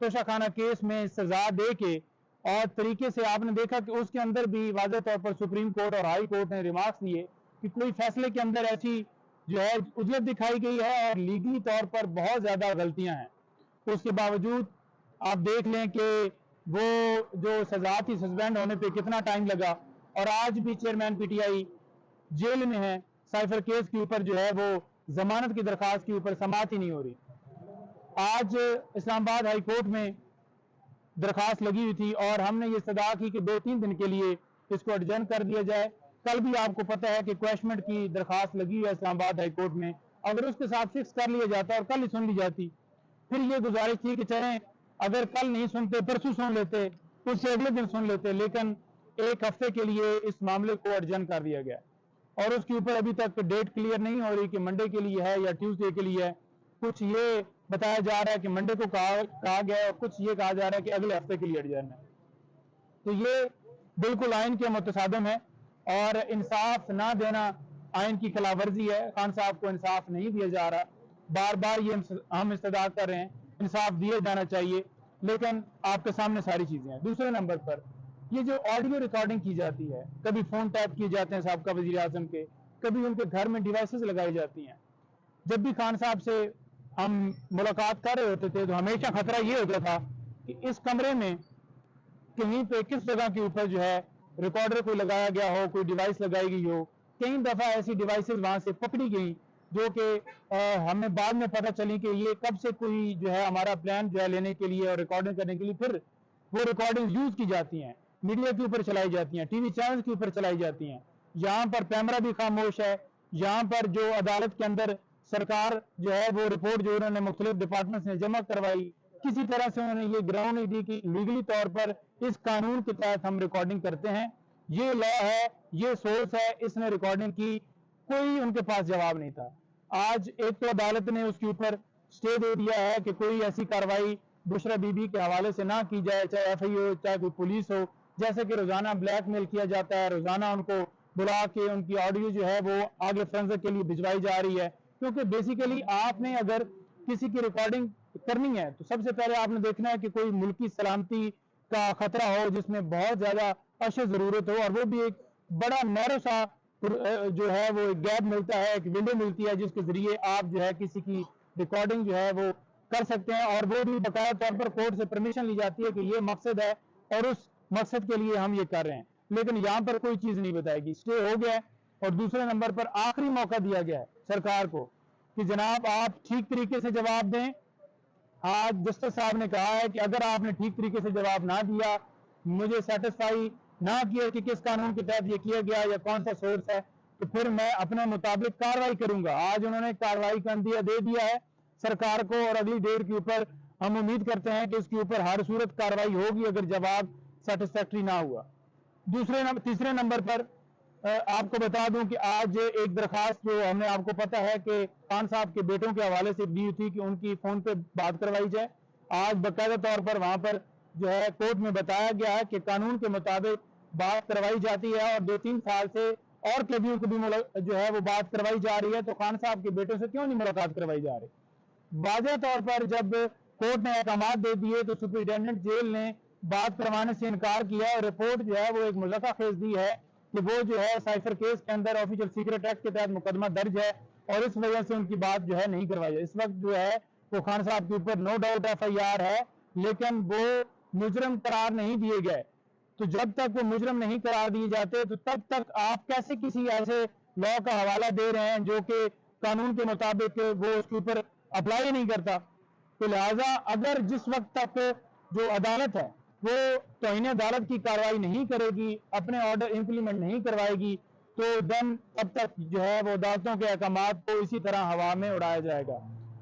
तोशा खाना केस में सजा दे के और तरीके से आपने देखा कि उसके अंदर भी वाज़ेह तौर पर सुप्रीम कोर्ट और हाई कोर्ट ने रिमार्क्स दिए कि कोई फैसले के अंदर ऐसी जो है उजलत दिखाई गई है और लीगली तौर पर बहुत ज़्यादा गलतियां हैं। उसके बावजूद आप देख लें कि वो जो सजा थी सस्पेंड होने पे कितना टाइम लगा और आज भी चेयरमैन पीटीआई जेल में है। साइफर केस के ऊपर जो है वो जमानत की दरखास्त के ऊपर समाअत ही नहीं हो रही। आज इस्लामाबाद हाई कोर्ट में दरखास्त लगी हुई थी और हमने ये सदा की कि 2-3 दिन के लिए इसको एडजर्न कर दिया जाए। कल भी आपको पता है कि क्वेश्चन की दरखास्त लगी हुई है इस्लामाबाद हाई कोर्ट में, अगर उसके साथ फिक्स कर लिया जाता और कल ही सुन ली जाती, फिर ये गुजारिश थी कि चलें अगर कल नहीं सुनते परसों सुन लेते, उससे अगले दिन सुन लेते, लेकिन एक हफ्ते के लिए इस मामले को एडजर्न कर दिया गया और उसके ऊपर अभी तक डेट क्लियर नहीं हो रही कि मंडे के लिए है या ट्यूसडे के लिए है। कुछ ये बताया जा रहा है कि मंडे को कहा गया है और कुछ ये कहा जा रहा है कि अगले हफ्ते के लिए एडजर्न है। तो ये बिल्कुल आइन के मुतसादम है और इंसाफ ना देना आइन की खिलाफवर्जी है। खान साहब को इंसाफ नहीं दिया जा रहा, बार बार ये हम इस्तदा कर रहे हैं, इंसाफ दिया जाना चाहिए, लेकिन आपके सामने सारी चीजें हैं। दूसरे नंबर पर ये जो ऑडियो रिकॉर्डिंग की जाती है, कभी फोन टैप किए जाते हैं साहब का वजीर आजम के, कभी उनके घर में डिवाइसेस लगाई जाती हैं। जब भी खान साहब से हम मुलाकात कर रहे होते थे तो हमेशा खतरा ये होता था कि इस कमरे में कहीं पे किस जगह के ऊपर जो है रिकॉर्डर कोई लगाया गया हो, कोई डिवाइस लगाई गई हो। कई दफा ऐसी डिवाइसेस वहां से पकड़ी गई जो कि हमें बाद में पता चली कि ये कब से कोई जो है हमारा प्लान जो है लेने के लिए और रिकॉर्डिंग करने के लिए, फिर वो रिकॉर्डिंग यूज की जाती हैं, मीडिया के ऊपर चलाई जाती हैं, टीवी चैनल के ऊपर चलाई जाती हैं। यहाँ पर कैमरा भी खामोश है। यहाँ पर जो अदालत के अंदर सरकार जो है वो रिपोर्ट जो उन्होंने मुख्तलिफ डिपार्टमेंट ने जमा करवाई, किसी तरह से उन्होंने ये ग्राउंड नहीं दी कि लीगली तौर पर इस कानून के तहत हम रिकॉर्डिंग करते हैं, ये लॉ है, ये सोर्स है, इसने रिकॉर्डिंग की, कोई उनके पास जवाब नहीं था। आज एक तो अदालत ने उसके ऊपर स्टे दे दिया है कि कोई ऐसी कार्रवाई बुशरा बीबी के हवाले से ना की जाए, चाहे एफआई हो चाहे कोई पुलिस हो। जैसे कि रोजाना ब्लैकमेल किया जाता है, रोजाना उनको बुला के उनकी ऑडियो जो है वो आगे फोरेंसिक के लिए भिजवाई जा रही है, क्योंकि बेसिकली आपने अगर किसी की रिकॉर्डिंग करनी है तो सबसे पहले आपने देखना है कि कोई मुल्की सलामती का खतरा हो जिसमें बहुत ज्यादा अशद जरूरत हो, और वो भी एक बड़ा नैरो सा जो है वो एक गैप मिलता है, एक विंडो मिलती है जिसके जरिए आप जो है किसी की रिकॉर्डिंग जो है वो कर सकते हैं, और वो भी बकाया तौर पर कोर्ट से परमिशन ली जाती है कि ये मकसद है और उस मकसद के लिए हम ये कर रहे हैं। लेकिन यहाँ पर कोई चीज नहीं बताएगी, स्टे हो गया है। और दूसरे नंबर पर आखिरी मौका दिया गया है सरकार को कि जनाब आप ठीक तरीके से जवाब दें। आज जस्टिस साहब ने कहा है कि अगर आपने ठीक तरीके से जवाब ना दिया, मुझे सेटिस्फाई ना किया कि किस कानून के तहत ये किया गया या कौन सा सोर्स है, तो फिर मैं अपने मुताबिक कार्रवाई करूंगा। आज उन्होंने कार्रवाई का अंदिया दे दिया है सरकार को और अगली डेट के ऊपर हम उम्मीद करते हैं कि इसके ऊपर हर सूरत कार्रवाई होगी अगर जवाब सेटिस्फैक्ट्री ना हुआ। तीसरे नंबर पर आपको बता दूं कि आज एक दरखास्त जो हमने आपको पता है कि खान साहब के बेटों के हवाले से दी थी कि उनकी फोन पे बात करवाई जाए, आज बाकायदा तौर पर वहां पर जो है कोर्ट में बताया गया है कि कानून के मुताबिक बात करवाई जाती है और 2-3 साल से और कैदियों को भी जो है वो बात करवाई जा रही है, तो खान साहब के बेटों से क्यों नहीं मुलाकात करवाई जा रही। वाज़ेह तौर पर जब कोर्ट ने अहकामात दे दिए तो सुपरिटेंडेंट जेल ने बात करवाने से इनकार किया और रिपोर्ट जो है वो एक मुज़क्का खेज दी है कि वो जो है साइफर केस के अंदर ऑफिशियल सीक्रेट एक्ट के तहत मुकदमा दर्ज है और इस वजह से उनकी बात जो है नहीं करवाई है। इस वक्त जो है वो खान साहब के ऊपर नो डाउट FIR है, लेकिन वो मुजरम करार नहीं दिए गए। तो जब तक वो मुजरम नहीं करार दिए जाते तो तब तक आप कैसे किसी ऐसे लॉ का हवाला दे रहे हैं जो कि कानून के मुताबिक वो उसके ऊपर अप्लाई नहीं करता। तो लिहाजा अगर जिस वक्त तक जो अदालत है वो तौहीन अदालत की कार्रवाई नहीं करेगी, अपने ऑर्डर इंप्लीमेंट नहीं करवाएगी, तो देन तब तक जो है वो अदालतों के अहकामात को इसी तरह हवा में उड़ाया जाएगा।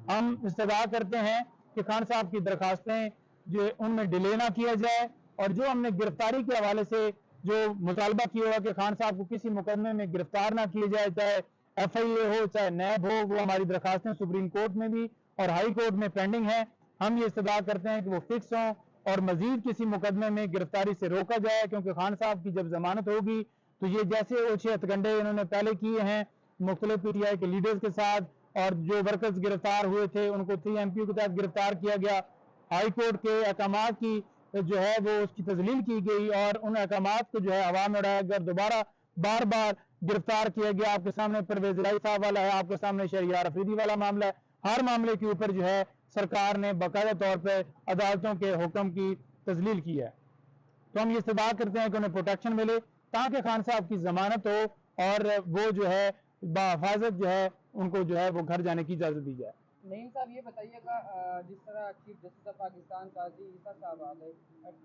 हम इस्तदा करते हैं कि खान साहब की दरखास्तें जो उनमें डिले ना किया जाए, और जो हमने गिरफ्तारी के हवाले से जो मुतालबा किया हुआ कि खान साहब को किसी मुकदमे में गिरफ्तार ना किया जाए, चाहे FIA हो चाहे नैब हो, वो हमारी दरखास्तें सुप्रीम कोर्ट में भी और हाई कोर्ट में पेंडिंग है। हम ये इस्तदा करते हैं कि वो फिक्स हों और मजीद किसी मुकदमे में गिरफ्तारी से रोका जाए, क्योंकि खान साहब की जब जमानत होगी तो ये जैसे ओछे हथकंडे इन्होंने पहले किए हैं मुख्तलिफ PTI के लीडर्स के साथ, और जो वर्कर्स गिरफ्तार हुए थे उनको 3 MPU के तहत गिरफ्तार किया गया, हाई कोर्ट के अहकामात की जो है वो उसकी तजलील की गई और उन अहकामात को जो है हवा में उड़ाया गया, दोबारा बार बार गिरफ्तार किया गया। आपके सामने परवेज इलाही साहब वाला है, आपके सामने शहरियार अफरीदी वाला मामला है। हर मामले के ऊपर जो है सरकार ने बाकायदा तौर पर अदालतों के हुक्म की तजलील की है। तो हम ये इस्तदा करते हैं कि उन्हें प्रोटेक्शन मिले ताकि खान साहब की जमानत हो और वो जो है बाहिफाजत जो है उनको जो है वो घर जाने की इजाज़त दी जाए। नईम साहब ये बताइएगा, जिस तरह चीफ जस्टिस ऑफ पाकिस्तान काजी ईसा साहब आ गए,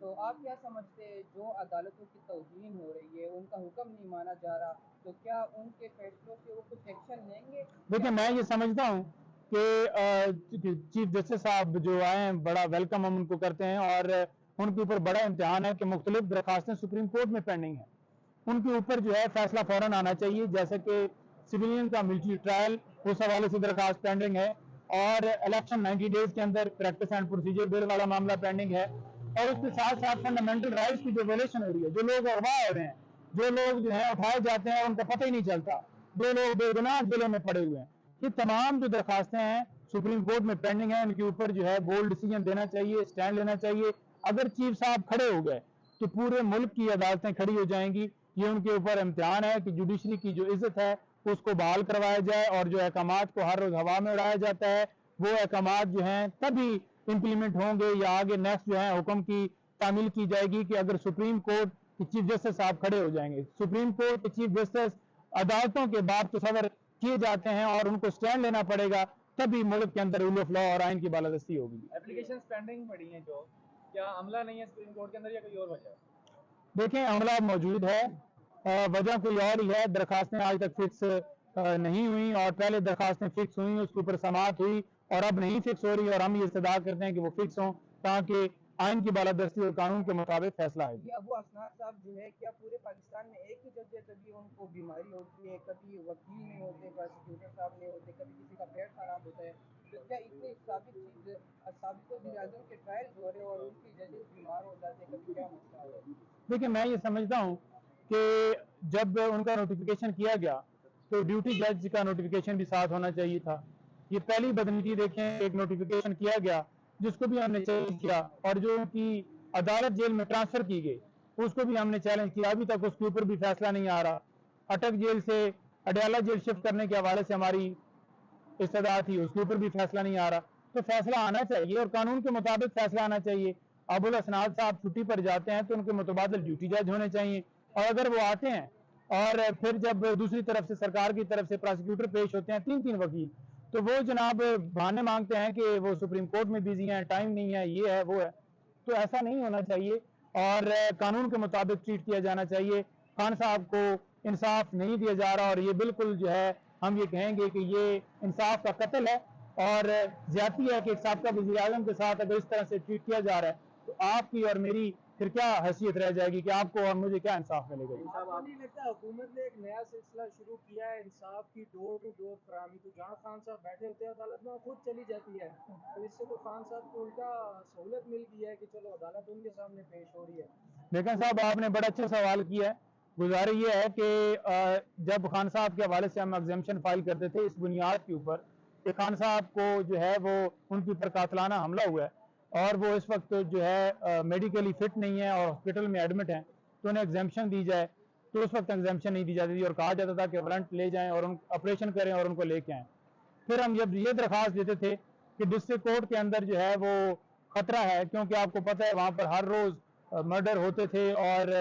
तो आप क्या समझते हैं जो अदालतों की तौहीन हो रही है, उनका हुक्म नहीं माना जा रहा, तो क्या उनके फैसलों से वो कुछ एक्शन लेंगे? देखिए, मैं ये समझता हूँ कि चीफ जस्टिस साहब जो आए हैं बड़ा वेलकम हम उनको करते हैं और उनके ऊपर बड़ा इम्तिहान है कि मुख्तलिफ दरखास्तें सुप्रीम कोर्ट में पेंडिंग है, उनके ऊपर जो है फैसला फौरन आना चाहिए। जैसे कि सिविलियन का मिलिट्री ट्रायल उस हवाले से दरखास्त पेंडिंग है और इलेक्शन 90 डेज के अंदर प्रैक्टिस एंड प्रोसीजर बिल वाला मामला पेंडिंग है और उसके साथ साथ फंडामेंटल राइट्स की जो वायलेशन हो रही है, जो लोग अगवा हो रहे हैं, जो लोग जो है उठाए जाते हैं उनका पता ही नहीं चलता, जो लोग बेगुनाह जेलों में पड़े हुए हैं, ये तमाम जो दरखास्तें हैं सुप्रीम कोर्ट में पेंडिंग है। इनके ऊपर जो है बोल्ड डिसीजन देना चाहिए, स्टैंड लेना चाहिए। अगर चीफ साहब खड़े हो गए तो पूरे मुल्क की अदालतें खड़ी हो जाएंगी। ये उनके ऊपर इम्तिहान है कि जुडिशरी की जो इज्जत है उसको बहाल करवाया जाए और जो अहकामात को हर रोज हवा में उड़ाया जाता है वो अहकामात जो हैं तभी इम्प्लीमेंट होंगे या आगे नेक्स्ट जो है हुक्म की तामील की जाएगी कि अगर सुप्रीम कोर्ट के चीफ जस्टिस साहब खड़े हो जाएंगे। सुप्रीम कोर्ट के चीफ जस्टिस अदालतों के बाप तस्वर किए जाते हैं और उनको स्टैंड लेना पड़ेगा, तभी मुल्क के अंदर रूल ऑफ लॉ और आइन की बालादस्ती होगी। एप्लीकेशंस पेंडिंग पड़ी हैं, जो क्या अमला नहीं है सुप्रीम कोर्ट के अंदर या कोई और वजह? देखें, अमला मौजूद है, वजह कोई और ही है। दरखास्तें आज तक फिक्स नहीं हुई और पहले दरखास्तें फिक्स हुई, उसके ऊपर समाअत हुई और अब नहीं फिक्स हो रही और हम ये इस्तदा करते हैं कि वो फिक्स हों ताकि आइन की बालादस्ती और कानून के मुताबिक फैसला है। अबू असनाद साहब जो है, क्या पूरे पाकिस्तान में एक ही जज है? कभी उनको बीमारी होती है, कभी वकील नहीं होते, प्रोसिक्यूटर साहब नहीं होते, कभी किसी का पेट खराब होता है, तो क्या इतनी साबित वज़ीर-ए-आज़म के ट्रायल हो रहे और उनकी जजेस बीमार हो जाते हैं, कभी क्या मसला है? देखिए, मैं ये समझता हूँ कि जब उनका नोटिफिकेशन किया गया तो ड्यूटी जज का नोटिफिकेशन भी साथ होना चाहिए था। ये पहली बदनीति देखें, एक नोटिफिकेशन किया गया जिसको भी हमने चैलेंज किया और जो उनकी अदालत जेल में ट्रांसफर की गई उसको भी हमने चैलेंज किया, अभी तक उसके ऊपर भी फैसला नहीं आ रहा। अटक जेल से अडयाला जेल शिफ्ट करने के हवाले से हमारी इस्तदा थी, उसके ऊपर भी फैसला नहीं आ रहा। तो फैसला आना चाहिए और कानून के मुताबिक फैसला आना चाहिए। अबुल असनाद साहब छुट्टी पर जाते हैं तो उनके मुतबादिल ड्यूटी जज होने चाहिए और अगर वो आते हैं और फिर जब दूसरी तरफ से सरकार की तरफ से प्रोसिक्यूटर पेश होते हैं 3-3 वकील, तो वो जनाब बहाने मांगते हैं कि वो सुप्रीम कोर्ट में बिजी हैं, टाइम नहीं है, ये है वो है। तो ऐसा नहीं होना चाहिए और कानून के मुताबिक ट्रीट किया जाना चाहिए। खान साहब को इंसाफ नहीं दिया जा रहा और ये बिल्कुल जो है हम ये कहेंगे कि ये इंसाफ का कत्ल है और ज्यादती है कि एक साबका वज़ीर आज़म के साथ अगर इस तरह से ट्रीट किया जा रहा है तो आपकी और मेरी फिर क्या हैसियत रह जाएगी कि आपको और मुझे क्या इंसाफ मिलेगा। आपको नहीं लगता हुकूमत ने एक नया सिलसिला शुरू किया है इंसाफ की डोर टू डोर फराहमी, तो जहाँ खान साहब बैठे होते हैं अदालत में खुद चली जाती है, तो इससे तो खान साहब को उल्टा सहूलत मिल गई है कि चलो अदालत उनके सामने पेश हो रही है। लेकिन साहब आपने बड़ा अच्छा सवाल किया है। गुजारिश ये है कि जब खान साहब के हवाले से हम एग्जामिशन फाइल करते थे इस बुनियाद के ऊपर कि खान साहब को जो है वो उनके ऊपर कातलाना हमला हुआ है और वो इस वक्त जो है मेडिकली फिट नहीं है और हॉस्पिटल में एडमिट हैं, तो उन्हें एग्जामिशन दी जाए, तो उस वक्त एग्जामिशन नहीं दी जाती थी और कहा जाता था कि वारंट ले जाएं और उन ऑपरेशन करें और उनको लेके आएँ। फिर हम जब ये दरख्वास्त देते थे कि डिस्ट्रिक्ट कोर्ट के अंदर जो है वो खतरा है, क्योंकि आपको पता है वहाँ पर हर रोज़ मर्डर होते थे और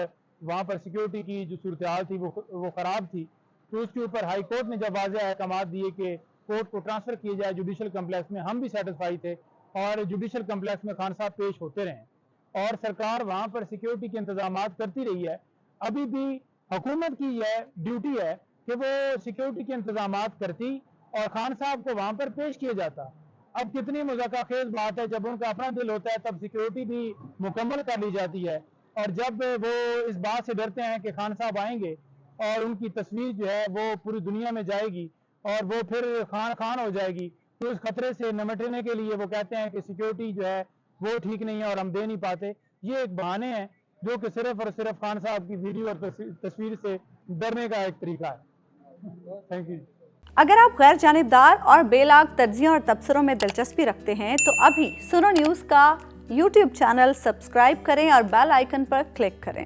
वहाँ पर सिक्योरिटी की जो सूरत हाल थी वो ख़राब थी, तो उसके ऊपर हाई कोर्ट ने जब वाज़ेह अहकामात दिए कि कोर्ट को ट्रांसफ़र किया जाए जुडिशल कम्प्लेक्स में, हम भी सेटिस्फाई थे और जुडिशल कम्प्लेक्स में खान साहब पेश होते रहे और सरकार वहाँ पर सिक्योरिटी के इंतजामात करती रही है। अभी भी हुकूमत की यह ड्यूटी है कि वो सिक्योरिटी के इंतजामात करती और खान साहब को वहाँ पर पेश किया जाता। अब कितनी मुज़ाक़ाखेज़ बात है, जब उनका अपना दिल होता है तब सिक्योरिटी भी मुकम्मल कर ली जाती है और जब वो इस बात से डरते हैं कि खान साहब आएंगे और उनकी तस्वीर जो है वो पूरी दुनिया में जाएगी और वो फिर खान हो जाएगी, तो इस खतरे से निपटने के लिए वो कहते हैं कि सिक्योरिटी जो है वो ठीक नहीं है और हम दे नहीं पाते। ये एक बहाने हैं जो कि सिर्फ और सिर्फ खान साहब की वीडियो और तस्वीर से डरने का एक तरीका है। Thank you. अगर आप गैर जानिबदार और बेलाग तज्जियों और तबसरों में दिलचस्पी रखते हैं तो अभी सुनो न्यूज़ का YouTube چینل سبسکرائب کریں اور بیل آئیکن پر کلک کریں۔